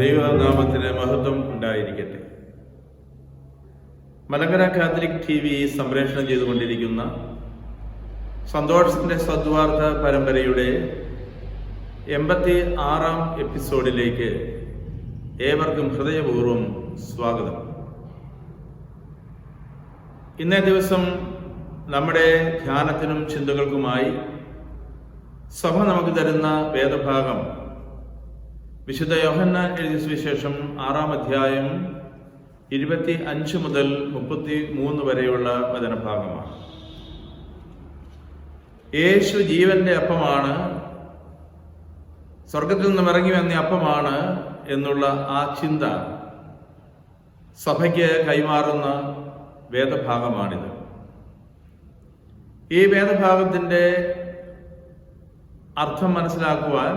ദൈവനാമത്തിന് മഹത്വം ഉണ്ടായിരിക്കട്ടെ. മലങ്കര കാത്തലിക് TV സംപ്രേഷണം ചെയ്തുകൊണ്ടിരിക്കുന്ന സന്തോഷത്തിന്റെ സദ്വാർത്ത പരമ്പരയുടെ 86-ാം എപ്പിസോഡിലേക്ക് ഏവർക്കും ഹൃദയപൂർവ്വം സ്വാഗതം. ഇന്നേ ദിവസം നമ്മുടെ ധ്യാനത്തിനും ചിന്തകൾക്കുമായി സഭ നമുക്ക് തരുന്ന വേദഭാഗം വിശുദ്ധ യോഹന്നാൻ എഴുതിയ സുവിശേഷം 6-ാം അധ്യായം 25 മുതൽ 33 വരെയുള്ള വചനഭാഗമാണ്. യേശു ജീവന്റെ അപ്പമാണ്, സ്വർഗത്തിൽ നിന്നും ഇറങ്ങി വന്ന അപ്പമാണ് എന്നുള്ള ആ ചിന്ത സഭയ്ക്ക് കൈമാറുന്ന വേദഭാഗമാണിത്. ഈ വേദഭാഗത്തിന്റെ അർത്ഥം മനസ്സിലാക്കുവാൻ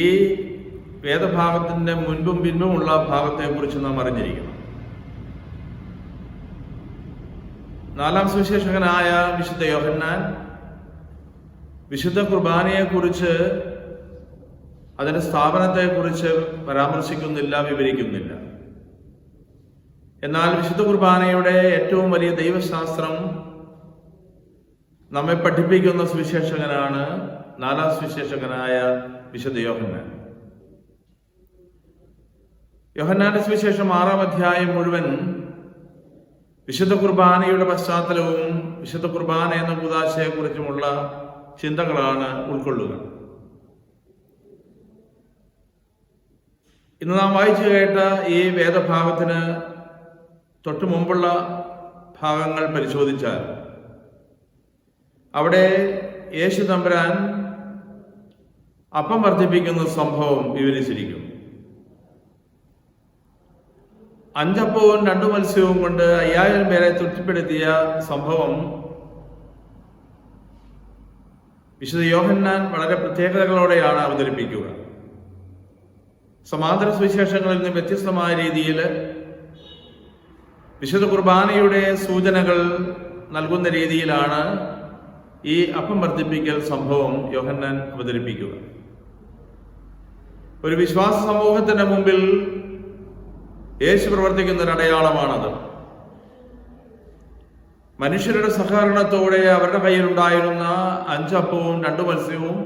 ഈ വേദഭാഗത്തിന്റെ മുൻപും പിൻപുമുള്ള ഭാഗത്തെക്കുറിച്ച് നാം അറിഞ്ഞിരിക്കണം. 4-ാം സുവിശേഷകനായ വിശുദ്ധ യോഹന്നാൻ വിശുദ്ധ കുർബാനയെക്കുറിച്ച്, അതിന്റെ സ്ഥാപനത്തെക്കുറിച്ച് പരാമർശിക്കുന്നില്ല, വിവരിക്കുന്നില്ല. എന്നാൽ വിശുദ്ധ കുർബാനയുടെ ഏറ്റവും വലിയ ദൈവശാസ്ത്രം നമ്മെ പഠിപ്പിക്കുന്ന സുവിശേഷകനാണ് 4-ാം സുവിശേഷകനായ വിശുദ്ധ യോഹന്നാൻ. യോഹന്നാന്റെ സുവിശേഷം 6-ാം അധ്യായം മുഴുവൻ വിശുദ്ധ കുർബാനയുടെ പശ്ചാത്തലവും വിശുദ്ധ കുർബാന എന്ന കൂദാശയെക്കുറിച്ചുമുള്ള ചിന്തകളാണ് ഉൾക്കൊള്ളുക. ഇന്ന് നാം വായിച്ചു കേട്ട ഈ വേദഭാഗത്തിന് തൊട്ടു മുമ്പുള്ള ഭാഗങ്ങൾ പരിശോധിച്ചാൽ അവിടെ യേശു തമ്പുരാൻ അപ്പം വർദ്ധിപ്പിക്കുന്ന സംഭവം വിവരിച്ചിരിക്കുന്നു. 5 അപ്പവും 2 മത്സ്യവും കൊണ്ട് 5000 പേരെ തൃപ്തിപ്പെടുത്തിയ സംഭവം വിശുദ്ധ യോഹന്നാൻ വളരെ പ്രത്യേകതകളോടെയാണ് അവതരിപ്പിക്കുക. സമാന്തര സുവിശേഷങ്ങളിൽ നിന്ന് വ്യത്യസ്തമായ രീതിയിൽ വിശുദ്ധ കുർബാനയുടെ സൂചനകൾ നൽകുന്ന രീതിയിലാണ് ഈ അപ്പം വർദ്ധിപ്പിക്കൽ സംഭവം യോഹന്നാൻ അവതരിപ്പിക്കുക. ഒരു വിശ്വാസ സമൂഹത്തിന്റെ മുമ്പിൽ യേശു പ്രവർത്തിക്കുന്ന ഒരു അടയാളമാണത്. മനുഷ്യരുടെ സഹകരണത്തോടെ അവരുടെ കയ്യിലുണ്ടായിരുന്ന 5 അപ്പവും 2 മത്സ്യവും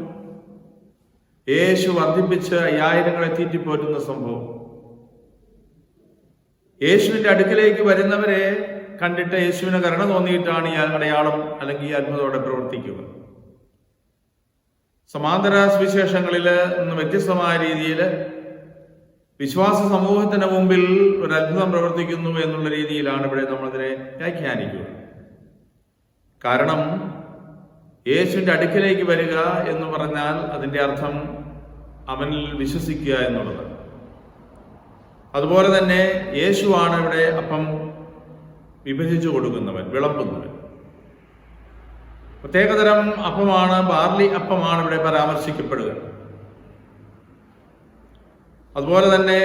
യേശു വർദ്ധിപ്പിച്ച് 5000 തീറ്റിപ്പോറ്റുന്ന സംഭവം. യേശുവിന്റെ അടുക്കിലേക്ക് വരുന്നവരെ കണ്ടിട്ട് യേശുവിന് കരുണ തോന്നിയിട്ടാണ് ഈ അടയാളം അല്ലെങ്കിൽ ഈ അത്ഭുതത്തോടെ പ്രവർത്തിക്കുക. സമാന്തര സുവിശേഷങ്ങളിൽ നിന്ന് വ്യത്യസ്തമായ രീതിയിൽ വിശ്വാസ സമൂഹത്തിന്റെ മുമ്പിൽ ഒരു അത്ഭുതം പ്രവർത്തിക്കുന്നു എന്നുള്ള രീതിയിലാണ് ഇവിടെ നമ്മളതിനെ വ്യാഖ്യാനിക്കുക. കാരണം യേശുവിന്റെ അടുക്കിലേക്ക് വരിക എന്ന് പറഞ്ഞാൽ അതിന്റെ അർത്ഥം അവനിൽ വിശ്വസിക്കുക എന്നുള്ളത്. അതുപോലെ തന്നെ യേശുവാണ് ഇവിടെ അപ്പം വിഭജിച്ചു കൊടുക്കുന്നവൻ, വിളമ്പുന്നവൻ. പ്രത്യേകതരം അപ്പമാണ്, ബാർലി അപ്പമാണ് ഇവിടെ പരാമർശിക്കപ്പെടുക. അതുപോലെ തന്നെ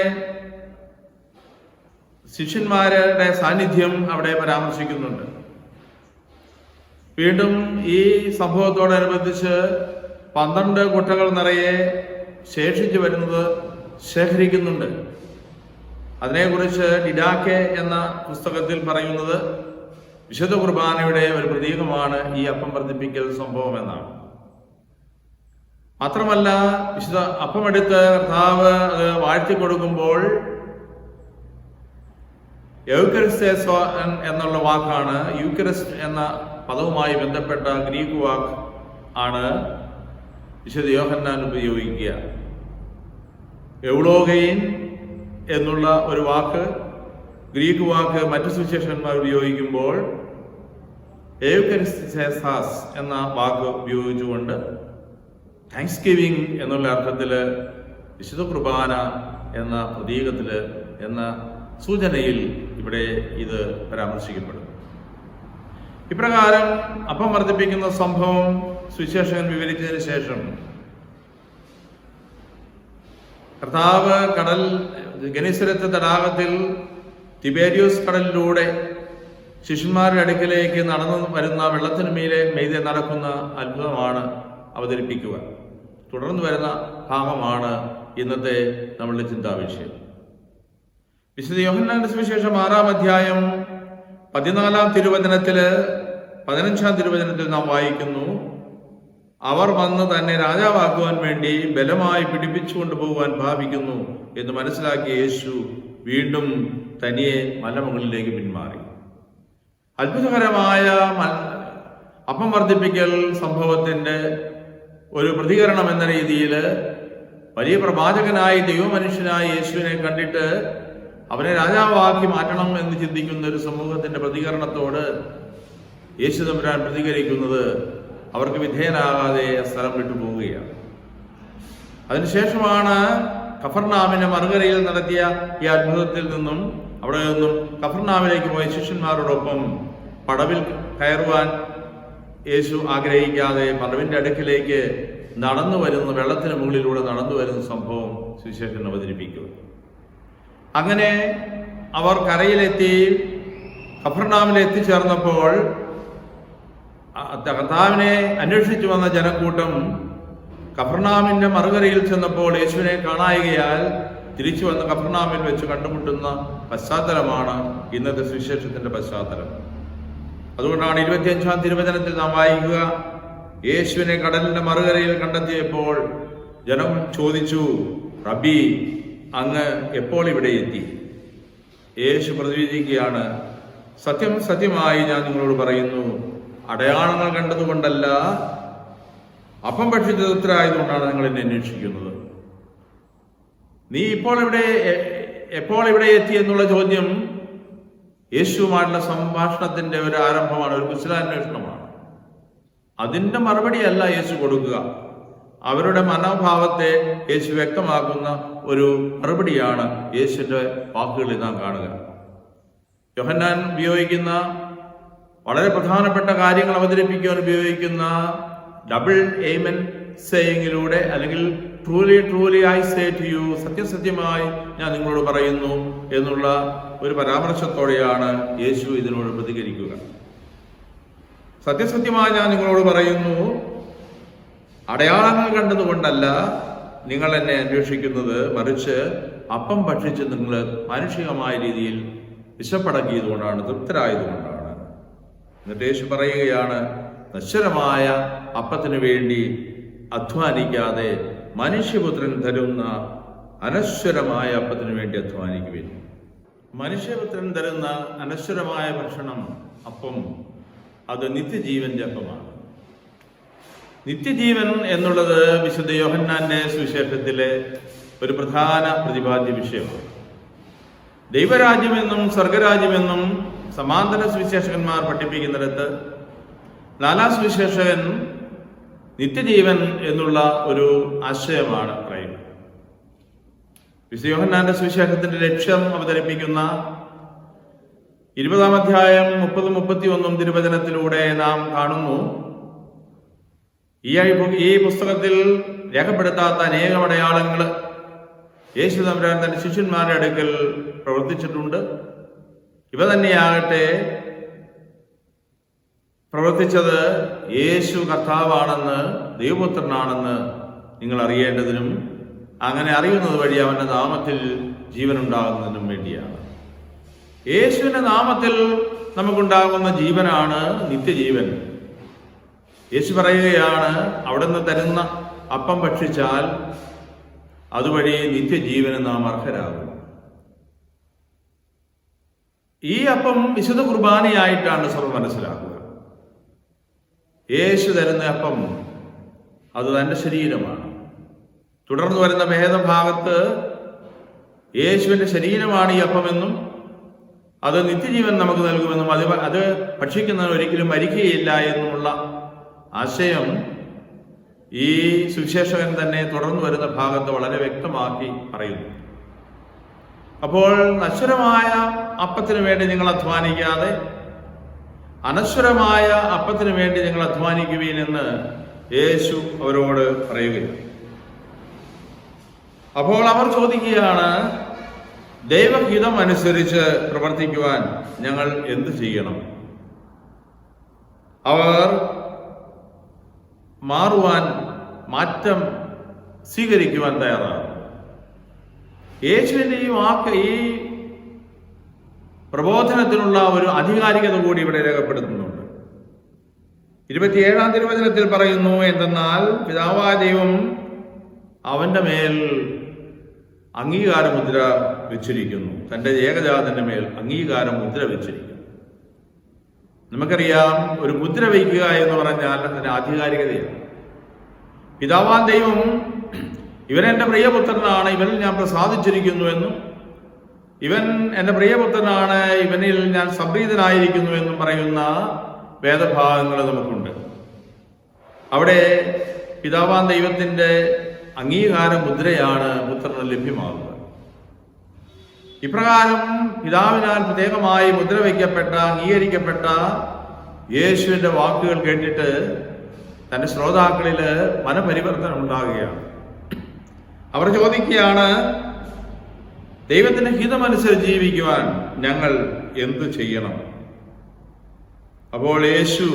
ശിഷ്യന്മാരുടെ സാന്നിധ്യം അവിടെ പരാമർശിക്കുന്നുണ്ട്. വീണ്ടും ഈ സംഭവത്തോടനുബന്ധിച്ച് 12 കുട്ടകൾ നിറയെ ശേഷിച്ചു വരുന്നത് ശേഖരിക്കുന്നുണ്ട്. അതിനെക്കുറിച്ച് ഡിഡാക്കെ എന്ന പുസ്തകത്തിൽ പറയുന്നത് വിശുദ്ധ കുർബാനയുടെ ഒരു പ്രതീകമാണ് ഈ അപ്പം വർദ്ധിപ്പിക്കൽ സംഭവം എന്നാണ്. മാത്രമല്ല, വിശുദ്ധ അപ്പമെടുത്ത് കർത്താവ് അത് വാഴ്ത്തിക്കൊടുക്കുമ്പോൾ യൂക്കറിസ്തേസ് എന്നുള്ള വാക്കാണ്, യൂക്കറിസ്റ്റ് എന്ന പദവുമായി ബന്ധപ്പെട്ട ഗ്രീക്ക് വാക്ക് ആണ് വിശുദ്ധ യോഹന്നാൻ ഉപയോഗിക്കുക. എവുളോഗെയിൻ എന്നുള്ള ഒരു വാക്ക്, ഗ്രീക്ക് വാക്ക് മറ്റു സുവിശേഷകന്മാർ ഉപയോഗിക്കുമ്പോൾ എയൂക്കറിസ്തേസാസ് എന്ന വാക്ക് ഉപയോഗിച്ചുകൊണ്ട് താങ്ക്സ് ഗിവിംഗ് എന്നുള്ള അർത്ഥത്തിൽ വിശുദ്ധ കുർബാന എന്ന പ്രതീകത്തിൽ എന്ന സൂചനയിൽ ഇവിടെ ഇത് പരാമർശിക്കപ്പെടുന്നു. ഇപ്രകാരം അപ്പം വർദ്ധിപ്പിക്കുന്ന സംഭവം സുവിശേഷകൻ വിവരിച്ചതിന് ശേഷം കർത്താവ് ഗനേസരത്ത് തടാകത്തിൽ തിബേരിയോസ് കടലിലൂടെ ശിഷ്യന്മാരുടെ അടുക്കിലേക്ക് നടന്നു വരുന്ന വെള്ളത്തിന് മീതെ നടക്കുന്ന അത്ഭുതമാണ് അവതരിപ്പിക്കുക. തുടർന്ന് വരുന്ന ഭാഗമാണ് ഇന്നത്തെ നമ്മളുടെ ചിന്താവിഷയം. വിശുദ്ധ യോഹന്നാന്റെ സുവിശേഷം 6-ാം അധ്യായം 14-ാം തിരുവചനത്തില് 15-ാം തിരുവചനത്തിൽ നാം വായിക്കുന്നു, അവർ വന്ന് തന്നെ രാജാവാക്കുവാൻ വേണ്ടി ബലമായി പിടിപ്പിച്ചുകൊണ്ട് പോകുവാൻ ഭാവിക്കുന്നു എന്ന് മനസ്സിലാക്കിയ യേശു വീണ്ടും തനിയെ മലമുകളിലേക്ക് പിന്മാറി. അത്ഭുതകരമായ അപ്പം വർദ്ധിപ്പിക്കൽ സംഭവത്തിന്റെ ഒരു പ്രതികരണം എന്ന രീതിയിൽ വലിയ പ്രവാചകനായി ദൈവമനുഷ്യനായി യേശുവിനെ കണ്ടിട്ട് അവനെ രാജാവാക്കി മാറ്റണം എന്ന് ചിന്തിക്കുന്ന ഒരു സമൂഹത്തിന്റെ പ്രതികരണത്തോട് യേശു തമ്പുരാൻ പ്രതികരിക്കുന്നത് അവർക്ക് വിധേയനാകാതെ സ്ഥലം വിട്ടു പോവുകയാണ്. അതിനുശേഷമാണ് കഫർനാമിന്റെ മറുകരയിൽ നടത്തിയ ഈ അത്ഭുതത്തിൽ നിന്നും അവിടെ നിന്നും കഫർനാമിലേക്ക് പോയ ശിഷ്യന്മാരോടൊപ്പം പടവിൽ കയറുവാൻ യേശു ആഗ്രഹിക്കാതെ പടവിന്റെ അടുക്കിലേക്ക് നടന്നു വരുന്ന, വെള്ളത്തിന് മുകളിലൂടെ നടന്നു വരുന്ന സംഭവം സുവിശേഷൻ അവതരിപ്പിക്കുക. അങ്ങനെ അവർ കരയിലെത്തി കഫർനാമിൽ എത്തിച്ചേർന്നപ്പോൾ കർത്താവിനെ അന്വേഷിച്ചു വന്ന ജനക്കൂട്ടം കഫർനാമിന്റെ മറുകരയിൽ ചെന്നപ്പോൾ യേശുവിനെ കാണായികയാൽ തിരിച്ചു വന്ന് കഫർനാമിൽ വെച്ച് കണ്ടുമുട്ടുന്ന പശ്ചാത്തലമാണ് ഇന്നത്തെ സുവിശേഷത്തിന്റെ പശ്ചാത്തലം. അതുകൊണ്ടാണ് 25-ാം തിരുവചനത്തിൽ നാം വായിക്കുക, യേശുവിനെ കടലിന്റെ മറുകരയിൽ കണ്ടെത്തിയപ്പോൾ ജനം ചോദിച്ചു, റബ്ബി, അങ്ങ് എപ്പോൾ ഇവിടെ എത്തി? യേശു പ്രതിവചിക്കുകയാണ്, സത്യം സത്യമായി ഞാൻ നിങ്ങളോട് പറയുന്നു, അടയാളങ്ങൾ കണ്ടതുകൊണ്ടല്ല, അപ്പം ഭക്ഷിച്ച തൃപ്തരായതുകൊണ്ടാണ് നിങ്ങൾ എന്നെ അന്വേഷിക്കുന്നത്. നീ എപ്പോൾ ഇവിടെ എത്തി എന്നുള്ള ചോദ്യം യേശുവുമായിട്ടുള്ള സംഭാഷണത്തിന്റെ ഒരു ആരംഭമാണ്, ഒരു കുശലാന്വേഷണമാണ്. അതിന്റെ മറുപടിയല്ല യേശു കൊടുക്കുക, അവരുടെ മനോഭാവത്തെ യേശു വ്യക്തമാക്കുന്ന ഒരു മറുപടിയാണ് യേശുവിന്റെ വാക്കുകളിൽ നാം കാണുക. യോഹന്നാൻ ഉപയോഗിക്കുന്ന വളരെ പ്രധാനപ്പെട്ട കാര്യങ്ങൾ അവതരിപ്പിക്കുവാൻ ഉപയോഗിക്കുന്ന ഡബിൾ എയ്മൻ സേയിങ്ങിലൂടെ, അല്ലെങ്കിൽ truly truly I say to you, സത്യസത്യമായി ഞാൻ നിങ്ങളോട് പറയുന്നു എന്നുള്ള ഒരു പരാമർശത്തോടെയാണ് യേശു ഇതിനോട് പ്രതികരിക്കുക. സത്യസത്യമായി ഞാൻ നിങ്ങളോട് പറയുന്നു, അടയാളങ്ങൾ കണ്ടതുകൊണ്ടല്ല നിങ്ങൾ എന്നെ അന്വേഷിക്കുന്നത്, മറിച്ച് അപ്പം ഭക്ഷിച്ച് നിങ്ങൾ മാനുഷികമായ രീതിയിൽ വിശപ്പടക്കിയതുകൊണ്ടാണ്, തൃപ്തരായതുകൊണ്ടാണ്. എന്നിട്ട് യേശു പറയുകയാണ്, നശ്വരമായ അപ്പത്തിനു വേണ്ടി അധ്വാനിക്കാതെ മനുഷ്യപുത്രൻ തരുന്ന അനശ്വരമായ അപ്പത്തിനു വേണ്ടി അധ്വാനിക്കുവിൻ. മനുഷ്യപുത്രൻ തരുന്ന അനശ്വരമായ ഭക്ഷണം, അപ്പം, അത് നിത്യജീവന്റെ അപ്പമാണ്. നിത്യജീവൻ എന്നുള്ളത് വിശുദ്ധ യോഹന്നാന്റെ സുവിശേഷത്തിലെ ഒരു പ്രധാന പ്രതിപാദ്യ വിഷയമാണ്. ദൈവരാജ്യമെന്നും സ്വർഗരാജ്യമെന്നും സമാന്തര സുവിശേഷകന്മാർ പഠിപ്പിക്കുന്നിടത്ത് 4-ാം സുവിശേഷകൻ നിത്യജീവൻ എന്നുള്ള ഒരു ആശയമാണ് പറയുന്നത്. വിശുദ്ധ യോഹന്നാന്റെ സുവിശേഷത്തിന്റെ ലക്ഷ്യം അവതരിപ്പിക്കുന്ന 20-ാം അധ്യായം 30-31 തിരുവചനത്തിലൂടെ നാം കാണുന്നു, ഈ പുസ്തകത്തിൽ രേഖപ്പെടുത്താത്ത അനേകം അടയാളങ്ങൾ യേശു തമ്പുരാൻ തന്റെ ശിഷ്യന്മാരുടെ അടുക്കൽ പ്രവർത്തിച്ചിട്ടുണ്ട്. ഇവ തന്നെയാകട്ടെ പ്രവർത്തിച്ചത് യേശു കർത്താവാണെന്ന്, ദൈവപുത്രനാണെന്ന് നിങ്ങൾ അറിയേണ്ടതിനും അങ്ങനെ അറിയുന്നത് വഴി അവന്റെ നാമത്തിൽ ജീവൻ ഉണ്ടാകുന്നതിനും വേണ്ടിയാണ്. യേശുവിന്റെ നാമത്തിൽ നമുക്കുണ്ടാകുന്ന ജീവനാണ് നിത്യജീവൻ. യേശു പറയുകയാണ്, അവിടുന്ന് തരുന്ന അപ്പം ഭക്ഷിച്ചാൽ അതുവഴി നിത്യജീവന് നാം അർഹരാകും. ഈ അപ്പം വിശുദ്ധ കുർബാനയായിട്ടാണ് സഭ മനസ്സിലാക്കുക. യേശു തരുന്ന അപ്പം അത് തന്റെ ശരീരമാണ്. തുടർന്ന് വരുന്ന ഭേദഭാഗത്ത് യേശുവിന്റെ ശരീരമാണ് ഈ അപ്പമെന്നും അത് നിത്യജീവൻ നമുക്ക് നൽകുമെന്നും അത് ഭക്ഷിക്കുന്നവൻ ഒരിക്കലും മരിക്കുകയില്ല എന്നുമുള്ള ആശയം ഈ സുവിശേഷകൻ തന്നെ തുടർന്ന് വരുന്ന ഭാഗത്ത് വളരെ വ്യക്തമാക്കി പറയുന്നു. അപ്പോൾ നശ്വരമായ അപ്പത്തിന് വേണ്ടി നിങ്ങൾ അധ്വാനിക്കാതെ അനശ്വരമായ അപ്പത്തിന് വേണ്ടി നിങ്ങൾ അധ്വാനിക്കുവീൻ എന്ന് യേശു അവരോട് പറയുകയാണ്. അപ്പോൾ അവർ ചോദിക്കുകയാണ്, ദൈവഹിതം അനുസരിച്ച് പ്രവർത്തിക്കുവാൻ ഞങ്ങൾ എന്ത് ചെയ്യണം? അവർ മാറ്റം സ്വീകരിക്കുവാൻ തയ്യാറാകും. യേശുവിന്റെ ഈ പ്രബോധനത്തിനുള്ള ഒരു ആധികാരികത കൂടി ഇവിടെ രേഖപ്പെടുത്തുന്നുണ്ട്. 27-ാം തിരുവചനത്തിൽ പറയുന്നു, എന്തെന്നാൽ പിതാവായ ദൈവം അവന്റെ മേൽ അംഗീകാര മുദ്ര വെച്ചിരിക്കുന്നു. തന്റെ ഏകജാതന്റെ മേൽ അംഗീകാര മുദ്ര വെച്ചിരിക്കുന്നു. നമുക്കറിയാം, ഒരു മുദ്ര വയ്ക്കുക എന്ന് പറഞ്ഞാൽ അതിന്റെ ആധികാരികതയാണ്. പിതാവാൻ ദൈവം ഇവൻ എൻ്റെ പ്രിയപുത്രനാണ്, ഇവനിൽ ഞാൻ പ്രസാദിച്ചിരിക്കുന്നു എന്നും ഇവൻ എൻ്റെ പ്രിയപുത്രനാണ്, ഇവനിൽ ഞാൻ സംപ്രീതനായിരിക്കുന്നു എന്നും പറയുന്ന വേദഭാഗങ്ങൾ നമുക്കുണ്ട്. അവിടെ പിതാവാൻ ദൈവത്തിൻ്റെ അംഗീകാര മുദ്രയാണ് പുത്രന് ലഭ്യമാകുന്നത്. ഇപ്രകാരം പിതാവിനാൽ പ്രത്യേകമായി മുദ്ര വയ്ക്കപ്പെട്ട അംഗീകരിക്കപ്പെട്ട യേശുവിന്റെ വാക്കുകൾ കേട്ടിട്ട് തന്റെ ശ്രോതാക്കളിൽ മനപരിവർത്തനം ഉണ്ടാകുകയാണ്. അവർ ചോദിക്കുകയാണ്, ദൈവത്തിന്റെ ഹിതമനുസരിച്ച് ജീവിക്കുവാൻ ഞങ്ങൾ എന്തു ചെയ്യണം? അപ്പോൾ യേശു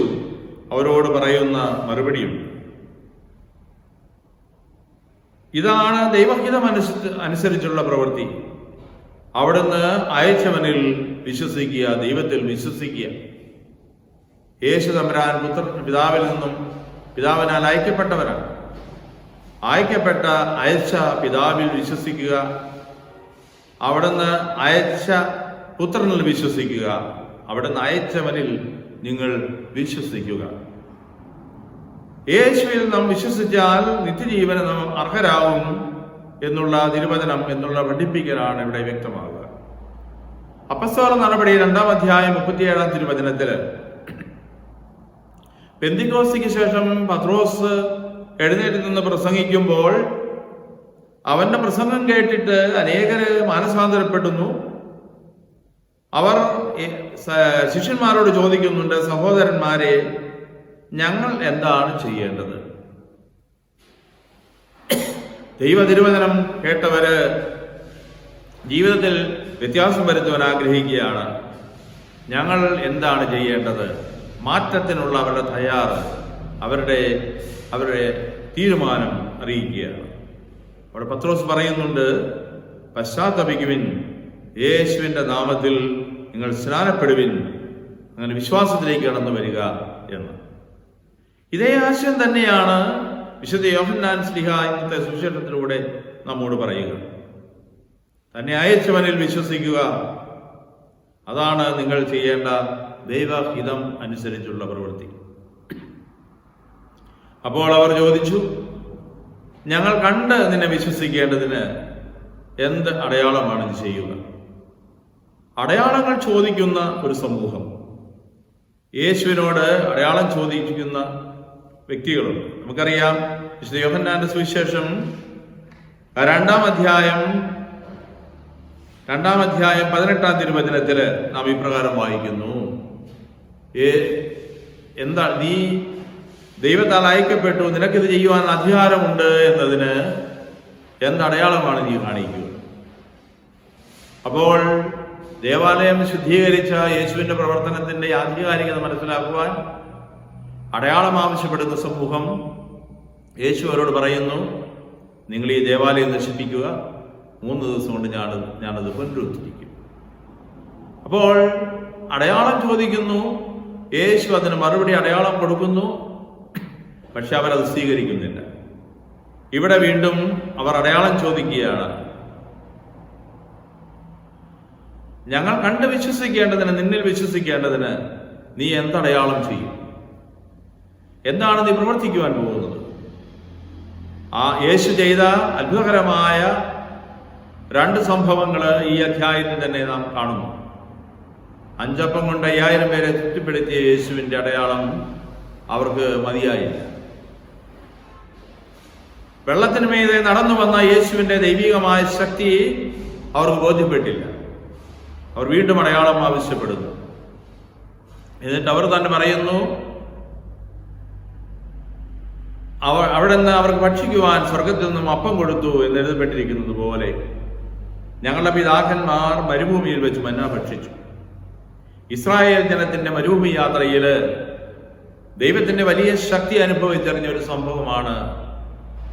അവരോട് പറയുന്ന മറുപടിയുണ്ട്. ഇതാണ് ദൈവഹിതം അനുസരിച്ചുള്ള പ്രവൃത്തി. അവിടുന്ന് അയച്ചവനിൽ വിശ്വസിക്കുക, ദൈവത്തിൽ വിശ്വസിക്കുക. യേശു തമ്പുരാൻ പിതാവിൽ നിന്നും പിതാവിനാൽ അയക്കപ്പെട്ടവരാണ്. അയച്ച പിതാവിൽ വിശ്വസിക്കുക, അവിടുന്ന് അയച്ച പുത്രനിൽ വിശ്വസിക്കുക, അവിടുന്ന് അയച്ചവനിൽ നിങ്ങൾ വിശ്വസിക്കുക. യേശുവിൽ നാം വിശ്വസിച്ചാൽ നിത്യജീവന് നാം അർഹരാകും എന്നുള്ള തിരുവചനം, എന്നുള്ള പഠിപ്പിക്കലാണ് ഇവിടെ വ്യക്തമാകുക. അപ്പസ്തോല നടപടി 2-ാം അധ്യായം 37-ാം തിരുവചനത്തില് പെന്തിക്കോസ്തിക്ക് ശേഷം പത്രോസ് എഴുന്നേറ്റ് നിന്ന് പ്രസംഗിക്കുമ്പോൾ അവന്റെ പ്രസംഗം കേട്ടിട്ട് അനേകര് മാനസാന്തരപ്പെടുന്നു. അവർ ശിഷ്യന്മാരോട് ചോദിക്കുന്നുണ്ട്, സഹോദരന്മാരെ, ഞങ്ങൾ എന്താണ് ചെയ്യേണ്ടത്? ദൈവ തിരുവചനം കേട്ടവര് ജീവിതത്തിൽ വ്യത്യാസം വരുത്തുവാൻ ആഗ്രഹിക്കുകയാണ്. ഞങ്ങൾ എന്താണ് ചെയ്യേണ്ടത്? മാറ്റത്തിനുള്ള അവരുടെ തയ്യാറ്, അവരുടെ തീരുമാനം അറിയിക്കുകയാണ്. അവിടെ പത്രോസ് പറയുന്നുണ്ട്, പശ്ചാത്തപിക്കുവിൻ, യേശുവിന്റെ നാമത്തിൽ നിങ്ങൾ സ്നാനപ്പെടുവിൻ, അങ്ങനെ വിശ്വാസത്തിലേക്ക് കടന്നു വരിക എന്ന്. ഇതേ ആശയം തന്നെയാണ് വിശുദ്ധ യോഹന്നാൻ ശ്ലീഹ ഇന്നത്തെ സുവിശേഷത്തിലൂടെ നമ്മോട് പറയുക. തന്നെ അയച്ചവനിൽ വിശ്വസിക്കുക, അതാണ് നിങ്ങൾ ചെയ്യേണ്ട ദൈവഹിതം അനുസരിച്ചുള്ള പ്രവൃത്തി. അപ്പോൾ അവർ ചോദിച്ചു, ഞങ്ങൾ കണ്ട് നിന്നെ വിശ്വസിക്കേണ്ടതിന് എന്ത് അടയാളമാണ് ഇത് ചെയ്യുക? അടയാളങ്ങൾ ചോദിക്കുന്ന ഒരു സമൂഹം, യേശുവിനോട് അടയാളം ചോദിക്കുന്ന വ്യക്തികളുണ്ട്. നമുക്കറിയാം, വിശുദ്ധ യോഹന്നാന്റെ സുവിശേഷം 2-ാം അധ്യായം 18-ാം തിരുവചനത്തില് നാം ഇപ്രകാരം വായിക്കുന്നു, എന്താ നീ ദൈവത്താൽ അയക്കപ്പെട്ടു, നിനക്കിത് ചെയ്യുവാൻ അധികാരമുണ്ട് എന്നതിന് എന്തടയാളമാണ് നീ കാണിക്കുക? അപ്പോൾ ദേവാലയം ശുദ്ധീകരിച്ച യേശുവിന്റെ പ്രവർത്തനത്തിന്റെ ആധികാരികത മനസ്സിലാക്കുവാൻ അടയാളം ആവശ്യപ്പെടുന്ന സമൂഹം യേശു അവരോട് പറയുന്നു, നിങ്ങൾ ഈ ദേവാലയം നശിപ്പിക്കുക, 3 ദിവസം കൊണ്ട് ഞാനത് പുനരുദ്ധരിക്കും. അപ്പോൾ അടയാളം ചോദിക്കുന്നു, യേശു അതിന് മറുപടി അടയാളം കൊടുക്കുന്നു. പക്ഷെ അവരത് സ്വീകരിക്കുന്നില്ല. ഇവിടെ വീണ്ടും അവർ അടയാളം ചോദിക്കുകയാണ്. ഞങ്ങൾ കണ്ട് വിശ്വസിക്കേണ്ടതിന്, നിന്നിൽ വിശ്വസിക്കേണ്ടതിന് നീ എന്തടയാളം ചെയ്യും? എന്താണ് നീ പ്രവർത്തിക്കുവാൻ പോകുന്നത്? യേശു ചെയ്ത അത്ഭുതകരമായ 2 സംഭവങ്ങൾ ഈ അധ്യായത്തിൽ തന്നെ നാം കാണുന്നു. 5 അപ്പം കൊണ്ട് 5000 പേരെ തൃപ്തിപ്പെടുത്തിയ യേശുവിന്റെ അടയാളം അവർക്ക് മതിയായില്ല. വെള്ളത്തിന് മീതെ നടന്നു വന്ന യേശുവിന്റെ ദൈവികമായ ശക്തി അവർക്ക് ബോധ്യപ്പെട്ടില്ല. അവർ വീണ്ടും അടയാളം ആവശ്യപ്പെടുന്നു. എന്നിട്ട് അവർ തന്നെ പറയുന്നു, അവിടെ നിന്ന് അവർക്ക് ഭക്ഷിക്കുവാൻ സ്വർഗത്തിൽ നിന്നും അപ്പം കൊടുത്തു എന്ന് എഴുതപ്പെട്ടിരിക്കുന്നത് പോലെ ഞങ്ങളുടെ പിതാക്കന്മാർ മരുഭൂമിയിൽ വെച്ച് മന്ന ഭക്ഷിച്ചു. ഇസ്രായേൽ ജനത്തിന്റെ മരുഭൂമി യാത്രയില് ദൈവത്തിന്റെ വലിയ ശക്തി അനുഭവിച്ചറിഞ്ഞ ഒരു സംഭവമാണ്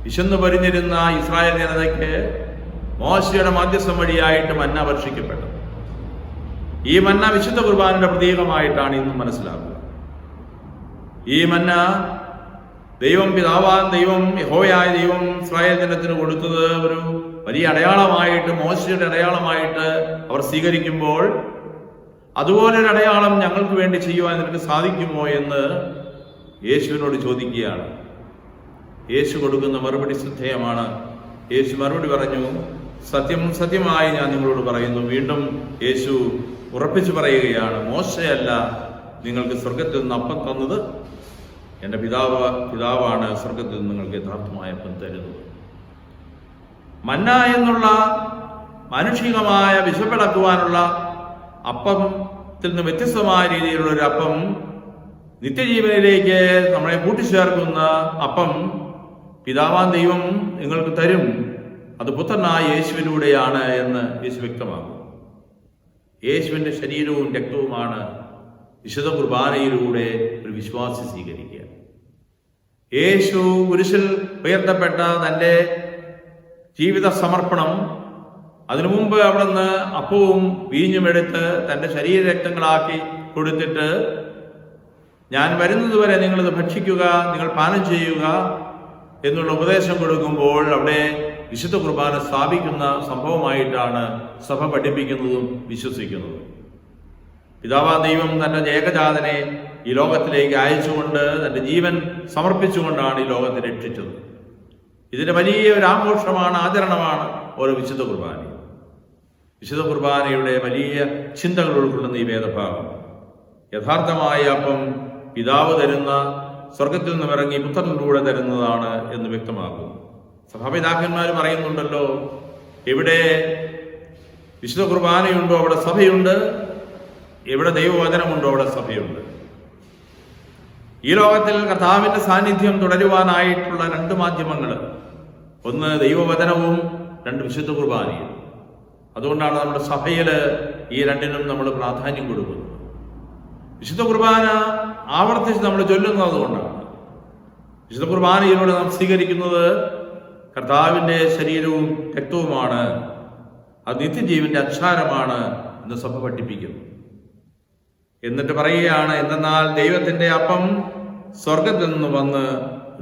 വിശന്നു പൊരിഞ്ഞിരുന്ന ഇസ്രായേൽ ജനതയ്ക്ക് മോശയുടെ മധ്യസ്ഥം വഴിയായിട്ട് മന്ന വർഷിക്കപ്പെട്ടു. ഈ മന്ന വിശുദ്ധ കുർബാനയുടെ പ്രതീകമായിട്ടാണ് ഇന്നും മനസ്സിലാക്കുക. ഈ മന്ന ദൈവം, പിതാവാൻ ദൈവം, യഹോവയായ ദൈവം ഇസ്രായേൽ ജനത്തിന് കൊടുത്തത് ഒരു വലിയ അടയാളമായിട്ട്, മോശയുടെ അടയാളമായിട്ട് അവർ സ്വീകരിക്കുമ്പോൾ അതുപോലൊരു അടയാളം ഞങ്ങൾക്ക് വേണ്ടി ചെയ്യുവാൻ നിനക്ക് സാധിക്കുമോ എന്ന് യേശുവിനോട് ചോദിക്കുകയാണ്. യേശു കൊടുക്കുന്ന മറുപടി ശ്രദ്ധേയമാണ്. യേശു മറുപടി പറഞ്ഞു, സത്യം സത്യമായി ഞാൻ നിങ്ങളോട് പറയുന്നു. വീണ്ടും യേശു ഉറപ്പിച്ചു പറയുകയാണ്, മോശയല്ല നിങ്ങൾക്ക് സ്വർഗത്തിൽ നിന്ന് അപ്പം തന്നത്, എൻ്റെ പിതാവാണ് സ്വർഗത്തിൽ നിന്ന് നിങ്ങൾക്ക് യഥാർത്ഥമായ അപ്പം തരുന്നത്. മന്ന എന്നുള്ള മാനുഷികമായ വിശപ്പടക്കുവാനുള്ള അപ്പത്തിൽ നിന്ന് വ്യത്യസ്തമായ രീതിയിലുള്ള ഒരു അപ്പം, നിത്യജീവനിലേക്ക് നമ്മളെ കൂട്ടിച്ചേർക്കുന്ന അപ്പം പിതാവാൻ ദൈവം നിങ്ങൾക്ക് തരും. അത് പുത്രനായ യേശുവിലൂടെയാണ് എന്ന് യേശു വ്യക്തമാക്കും. യേശുവിൻ്റെ ശരീരവും രക്തവുമാണ് വിശുദ്ധ കുർബാനയിലൂടെ ഒരു വിശ്വാസി സ്വീകരിക്കുക. യേശു കുരിശിൽ ഉയർത്തപ്പെട്ട തൻ്റെ ജീവിത സമർപ്പണം, അതിനു മുമ്പ് അവിടുന്ന് അപ്പവും വീഞ്ഞും എടുത്ത് തൻ്റെ ശരീരരക്തങ്ങളാക്കി കൊടുത്തിട്ട്, ഞാൻ വരുന്നതുവരെ നിങ്ങളിത് ഭക്ഷിക്കുക, നിങ്ങൾ പാനം ചെയ്യുക എന്നുള്ള ഉപദേശം കൊടുക്കുമ്പോൾ അവിടെ വിശുദ്ധ കുർബാന സ്ഥാപിക്കുന്ന സംഭവമായിട്ടാണ് സഭ പഠിപ്പിക്കുന്നതും വിശ്വസിക്കുന്നതും. പിതാവാ ദൈവം തൻ്റെ ഏകജാതനെ ഈ ലോകത്തിലേക്ക് അയച്ചുകൊണ്ട് തൻ്റെ ജീവൻ സമർപ്പിച്ചുകൊണ്ടാണ് ഈ ലോകത്തെ രക്ഷിച്ചത്. ഇതിൻ്റെ വലിയ ഒരു ആഘോഷമാണ്, ആചരണമാണ് ഓരോ വിശുദ്ധ കുർബാന. വിശുദ്ധ കുർബാനയുടെ വലിയ ചിന്തകൾ ഉൾക്കൊള്ളുന്ന ഈ വേദഭാഗം യഥാർത്ഥമായ അപ്പം പിതാവ് തരുന്ന, സ്വർഗത്തിൽ നിന്നും ഇറങ്ങി പുത്രനിലൂടെ തരുന്നതാണ് എന്ന് വ്യക്തമാക്കുന്നു. സഭാപിതാക്കന്മാർ പറയുന്നുണ്ടല്ലോ, എവിടെ വിശുദ്ധ കുർബാനയുണ്ടോ അവിടെ സഭയുണ്ട്, എവിടെ ദൈവവചനമുണ്ടോ അവിടെ സഭയുണ്ട്. ഈ ലോകത്തിൽ കർത്താവിന്റെ സാന്നിധ്യം തുടരുവാനായിട്ടുള്ള രണ്ട് മാധ്യമങ്ങൾ, ഒന്ന് ദൈവവചനവും രണ്ട് വിശുദ്ധ കുർബാനയും. അതുകൊണ്ടാണ് നമ്മുടെ സഭയിൽ ഈ രണ്ടിനും നമ്മൾ പ്രാധാന്യം കൊടുക്കുന്നത്. വിശുദ്ധ കുർബാന ആവർത്തിച്ച് നമ്മൾ ചൊല്ലുന്നത് കൊണ്ടാണ്. വിശുദ്ധ കുർബാനയിലൂടെ നാം സ്വീകരിക്കുന്നത് കർത്താവിൻ്റെ ശരീരവും രക്തവുമാണ്. അത് നിത്യജീവന്റെ അച്ചാരമാണ് എന്ന് സഭ പഠിപ്പിക്കുന്നു. എന്നിട്ട് പറയുകയാണ്, എന്തെന്നാൽ ദൈവത്തിന്റെ അപ്പം സ്വർഗത്തിൽ നിന്ന് വന്ന്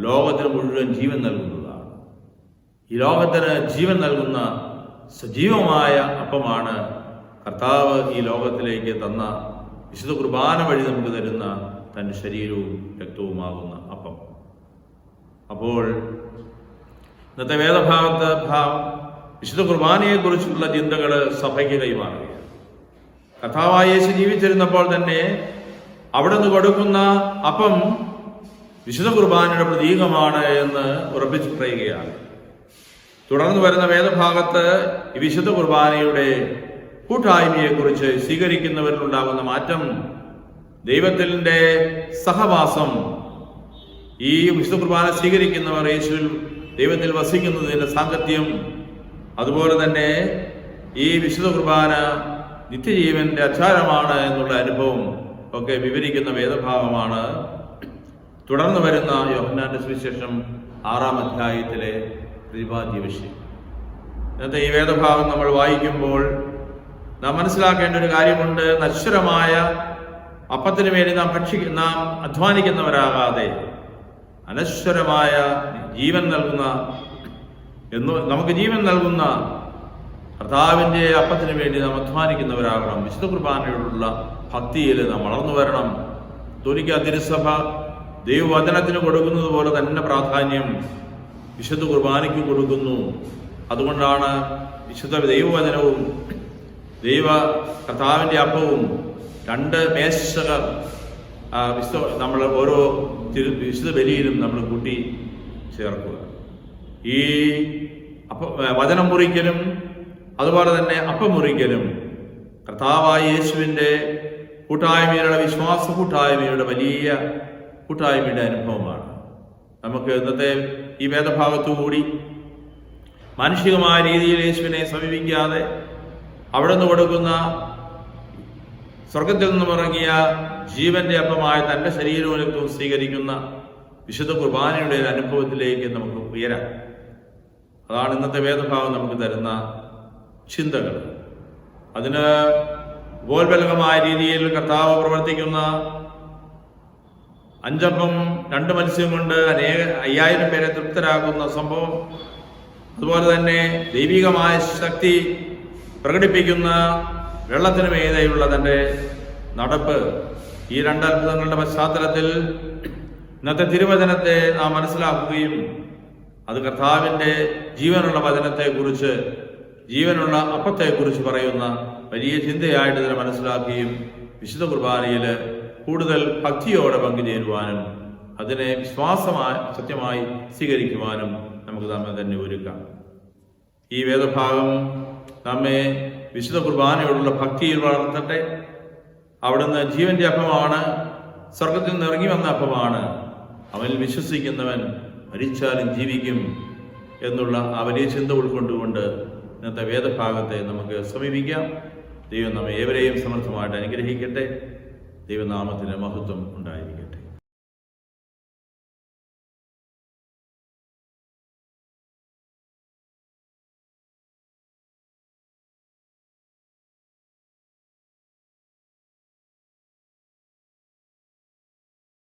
ലോകത്തിന് മുഴുവൻ ജീവൻ നൽകുന്നതാണ്. ഈ ലോകത്തിന് ജീവൻ നൽകുന്ന സജീവമായ അപ്പമാണ് കർത്താവ് ഈ ലോകത്തിലേക്ക് തന്ന, വിശുദ്ധ കുർബാന വഴി നമുക്ക് തരുന്ന തൻ്റെ ശരീരവും രക്തവുമാകുന്ന അപ്പം. അപ്പോൾ ഇന്നത്തെ വേദഭാഗത്ത് വിശുദ്ധ കുർബാനയെക്കുറിച്ചുള്ള ചിന്തകൾ സഭയ്ക്ക് കൈമാറുകയാണ്. കർത്താവായ യേശു ജീവിച്ചിരുന്നപ്പോൾ തന്നെ അവിടെ നിന്ന് കൊടുക്കുന്ന അപ്പം വിശുദ്ധ കുർബാനയുടെ പ്രതീകമാണ് എന്ന് ഉറപ്പിച്ചു പറയുകയാണ്. തുടർന്ന് വരുന്ന വേദഭാഗത്ത് ഈ വിശുദ്ധ കുർബാനയുടെ കൂട്ടായ്മയെക്കുറിച്ച്, സ്വീകരിക്കുന്നവരിലുണ്ടാകുന്ന മാറ്റം, ദൈവത്തിൻ്റെ സഹവാസം, ഈ വിശുദ്ധ കുർബാന സ്വീകരിക്കുന്നവർ യേശുവിൽ ദൈവത്തിൽ വസിക്കുന്നതിൻ്റെ സാങ്കത്യം, അതുപോലെ തന്നെ ഈ വിശുദ്ധ കുർബാന നിത്യജീവന്റെ അച്ചാരമാണ് എന്നുള്ള അനുഭവം ഒക്കെ വിവരിക്കുന്ന വേദഭാഗമാണ് തുടർന്ന് വരുന്ന യോഹന്നാന്റെ സുവിശേഷം 6-ാം അധ്യായത്തിലെ പ്രതിപാദ്യ വിഷയം. ഇന്നത്തെ ഈ വേദഭാഗം നമ്മൾ വായിക്കുമ്പോൾ നാം മനസ്സിലാക്കേണ്ട ഒരു കാര്യമുണ്ട്. നശ്വരമായ അപ്പത്തിന് വേണ്ടി നാം അധ്വാനിക്കുന്നവരാകാതെ അനശ്വരമായ ജീവൻ നൽകുന്ന, നമുക്ക് ജീവൻ നൽകുന്ന കർത്താവിൻ്റെ അപ്പത്തിന് വേണ്ടി നാം അധ്വാനിക്കുന്നവരാകണം. വിശുദ്ധ കുർബാനയോടുള്ള ഭക്തിയിൽ നാം വളർന്നു വരണം. കത്തോലിക്കാ തിരുസഭ ദൈവവചനത്തിന് കൊടുക്കുന്നത് പോലെ തന്നെ പ്രാധാന്യം വിശുദ്ധ കുർബാനയ്ക്ക് കൊടുക്കുന്നു. അതുകൊണ്ടാണ് വിശുദ്ധ ദൈവവചനവും കർത്താവിൻ്റെ അപ്പവും രണ്ട് മേശകൾ നമ്മൾ ഓരോ വിശുദ്ധ ബലിയിലും നമ്മൾ കൂട്ടി ചേർക്കുക. ഈ വചനം മുറിക്കലും അതുപോലെ തന്നെ അപ്പം മുറിക്കലും കർത്താവായ യേശുവിൻ്റെ കൂട്ടായ്മയുടെ, വിശ്വാസ കൂട്ടായ്മയുടെ വലിയ കൂട്ടായ്മയുടെ അനുഭവമാണ്. നമുക്ക് ഇന്നത്തെ ഈ വേദഭാഗത്തുകൂടി മാനുഷികമായ രീതിയിൽ യേശുവിനെ സമീപിക്കാതെ അവിടെ നിന്ന് കൊടുക്കുന്ന, സ്വർഗത്തിൽ നിന്നും ഇറങ്ങിയ ജീവന്റെ അപ്പമായ തൻ്റെ ശരീരവും രക്തവും സ്വീകരിക്കുന്ന വിശുദ്ധ കുർബാനയുടെ അനുഭവത്തിലേക്ക് നമുക്ക് ഉയരാം. അതാണ് ഇന്നത്തെ വേദഭാഗം നമുക്ക് തരുന്ന ചിന്തകൾ. അതിന് ഉപോത്ബലകമായ രീതിയിൽ കർത്താവ് പ്രവർത്തിക്കുന്ന 5 അപ്പം 2 മത്സ്യം കൊണ്ട് 5000 പേരെ തൃപ്തരാക്കുന്ന സംഭവം, അതുപോലെ തന്നെ ദൈവികമായ ശക്തി പ്രകടിപ്പിക്കുന്ന വെള്ളത്തിന് മീതെയുള്ള തൻ്റെ നടപ്പ്, ഈ 2 അത്ഭുതങ്ങളുടെ പശ്ചാത്തലത്തിൽ ഇന്നത്തെ തിരുവചനത്തെ നാം മനസ്സിലാക്കുകയും അത് കർത്താവിൻ്റെ ജീവനുള്ള വചനത്തെക്കുറിച്ച്, ജീവനുള്ള അപ്പത്തെക്കുറിച്ച് പറയുന്ന വലിയ ചിന്തയായിട്ട് ഇതിനെ മനസ്സിലാക്കുകയും വിശുദ്ധ കുർബാനയിൽ കൂടുതൽ ഭക്തിയോടെ പങ്കുചേരുവാനും അതിനെ വിശ്വാസമായി സത്യമായി സ്വീകരിക്കുവാനും നമുക്ക് നമ്മെ തന്നെ ഒരുക്കാം. ഈ വേദഭാഗം നമ്മെ വിശുദ്ധ കുർബാനയോടുള്ള ഭക്തിയിൽ വളർത്തട്ടെ. അവിടുന്ന് ജീവന്റെ അപ്പമാണ്, സ്വർഗത്തിൽ നിന്ന് ഇറങ്ങി വന്ന അപ്പമാണ്, അവനിൽ വിശ്വസിക്കുന്നവൻ മരിച്ചാലും ജീവിക്കും എന്നുള്ള ആ വലിയ ചിന്ത ഉൾക്കൊണ്ടുകൊണ്ട് ഇന്നത്തെ വേദഭാഗത്തെ നമുക്ക് സമീപിക്കാം. ദൈവം നമ്മെ ഏവരെയും സമർത്ഥമായിട്ട് അനുഗ്രഹിക്കട്ടെ. ദൈവനാമത്തിന് മഹത്വം ഉണ്ടായിരിക്കട്ടെ.